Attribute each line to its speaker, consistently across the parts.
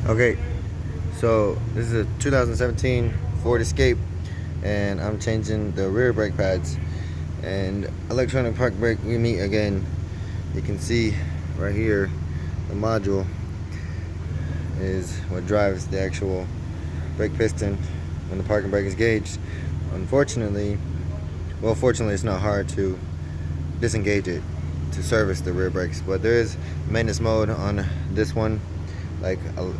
Speaker 1: Okay, so this is a 2017 Ford Escape, and I'm changing the rear brake pads. And electronic park brake, we meet again. You can see right here, the module is what drives the actual brake piston when the parking brake is gauged. Unfortunately, well, fortunately, it's not hard to disengage it to service the rear brakes, but there is maintenance mode on this one, like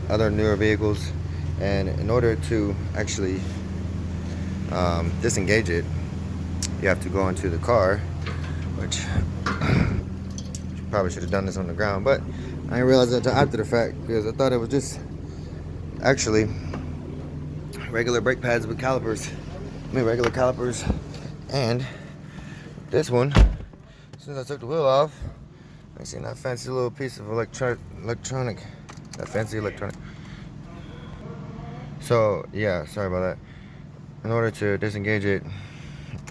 Speaker 1: other newer vehicles. And in order to actually disengage it, you have to go into the car, which probably should have done this on the ground, but I didn't realize that until after the fact, because I thought it was just actually regular brake pads with calipers. I mean, regular calipers. And this one, as soon as I took the wheel off, I seen that fancy little piece of electronic. So yeah, sorry about that. In order to disengage it,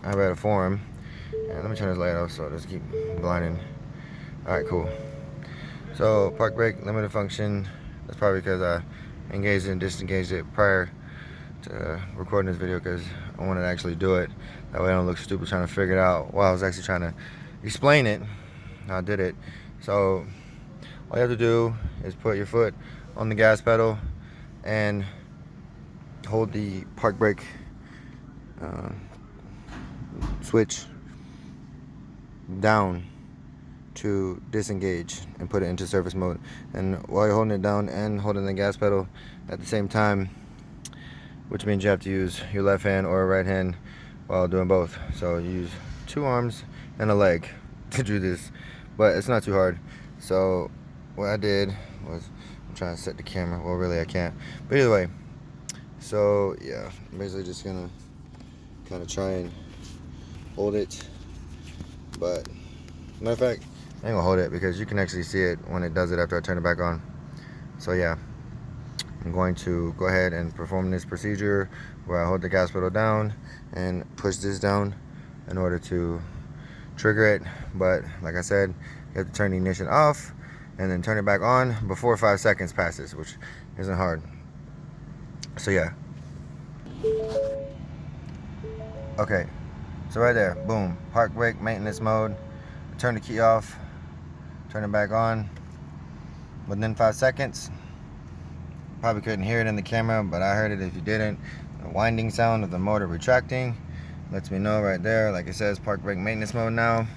Speaker 1: I read a forum, and let me turn this light off so it doesn't keep blinding. All right, cool. So park brake limited function. That's probably because I engaged and disengaged it prior to recording this video, because I wanted to actually do it. That way I don't look stupid trying to figure it out while I was actually trying to explain it. I did it. So all you have to do is put your foot on the gas pedal and hold the park brake switch down to disengage and put it into service mode. And while you're holding it down and holding the gas pedal at the same time, which means you have to use your left hand or right hand while doing both. So you use two arms and a leg to do this, but it's not too hard. So what I did was, I'm trying to set the camera, well really I can't, but either way. So yeah, I'm basically just gonna kind of try and hold it, but matter of fact, I ain't gonna hold it because you can actually see it when it does it after I turn it back on. So yeah, I'm going to go ahead and perform this procedure where I hold the gas pedal down and push this down in order to trigger it. But like I said, you have to turn the ignition off and then turn it back on before 5 seconds passes, which isn't hard. So yeah. Okay, so right there, boom, park brake maintenance mode. Turn the key off, turn it back on within 5 seconds. Probably couldn't hear it in the camera, but I heard it if you didn't. The winding sound of the motor retracting lets me know right there. Like it says, park brake maintenance mode now.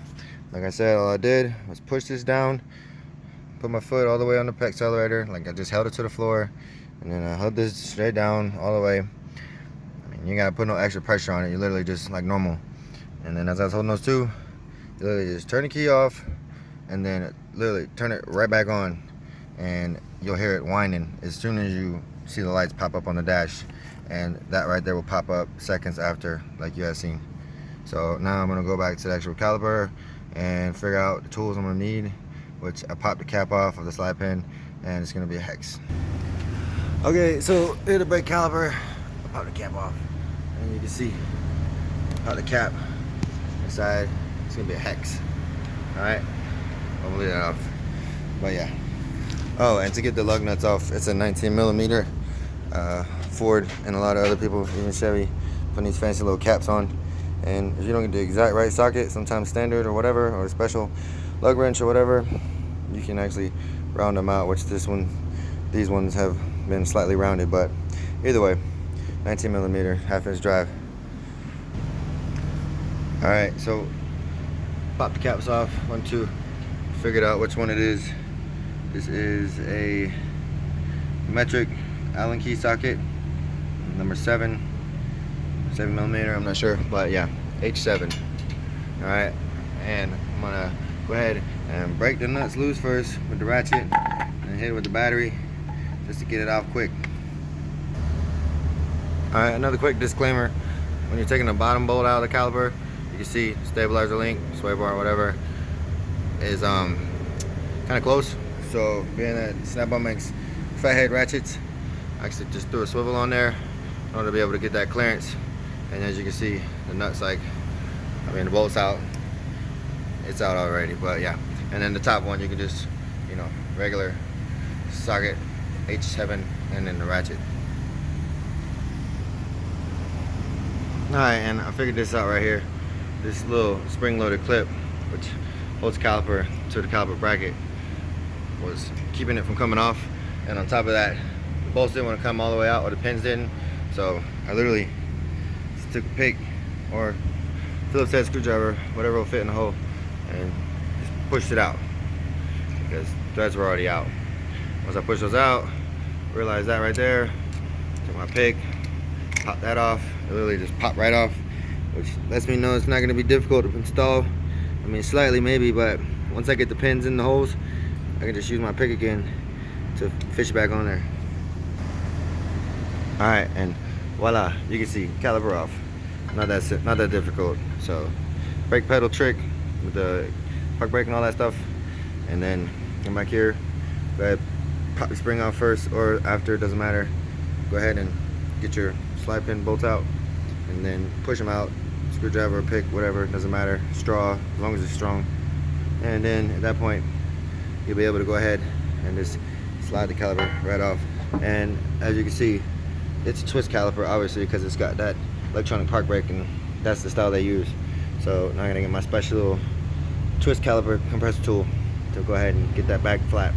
Speaker 1: Like I said, all I did was push this down, put my foot all the way on the accelerator, like I just held it to the floor, and then I held this straight down all the way. I mean, you gotta put no extra pressure on it. You literally just like normal. And then as I was holding those two, you literally just turn the key off, and then literally turn it right back on, and you'll hear it whining as soon as you see the lights pop up on the dash, and that right there will pop up seconds after, like you have seen. So now I'm gonna go back to the actual caliper and figure out the tools I'm gonna need, which I popped the cap off of the slide pin, and it's gonna be a hex. Okay, so here's the brake caliper. I popped the cap off, and you can see how the cap inside, it's gonna be a hex. All right, I'm gonna leave that off, but yeah. Oh, and to get the lug nuts off, it's a 19 millimeter. Ford and a lot of other people, even Chevy, putting these fancy little caps on. And if you don't get the exact right socket, sometimes standard or whatever, or special lug wrench or whatever, you can actually round them out, which these ones have been slightly rounded, but either way, 19 millimeter, half-inch drive. All right, so pop the caps off, figured out which one it is. This is a metric Allen key socket, number 7 millimeter, I'm not sure, but yeah, H7. All right, and I'm gonna go ahead and break the nuts loose first with the ratchet and hit it with the battery just to get it off quick. All right, another quick disclaimer: when you're taking the bottom bolt out of the caliper, you can see stabilizer link, sway bar, whatever, is kind of close. So being that Snap-on makes fathead ratchets, I actually just threw a swivel on there in order to be able to get that clearance. And as you can see, the nut's the bolt's out. It's out already, but yeah. And then the top one, you can just, regular socket, H7 and then the ratchet. Alright, and I figured this out right here. This little spring-loaded clip, which holds caliper to the caliper bracket, was keeping it from coming off. And on top of that, the bolts didn't want to come all the way out, or the pins didn't. So I literally just took a pick or Phillips head screwdriver, whatever will fit in the hole, and just pushed it out because threads were already out. Once I pushed those out, realized that right there, took my pick, popped that off. It literally just popped right off, which lets me know it's not going to be difficult to install. I mean, slightly maybe, but once I get the pins in the holes, I can just use my pick again to fish it back on there. Alright, and voila, you can see caliper off. Not that difficult. So brake pedal trick with the park brake and all that stuff, and then come back here, go ahead, pop the spring off first or after, it doesn't matter. Go ahead and get your slide pin bolts out and then push them out, screwdriver, pick, whatever, doesn't matter, straw, as long as it's strong. And then at that point you'll be able to go ahead and just slide the caliper right off. And as you can see, it's a twist caliper, obviously, because it's got that electronic park brake, and that's the style they use. So now I'm gonna get my special little twist caliper compressor tool to go ahead and get that back flat.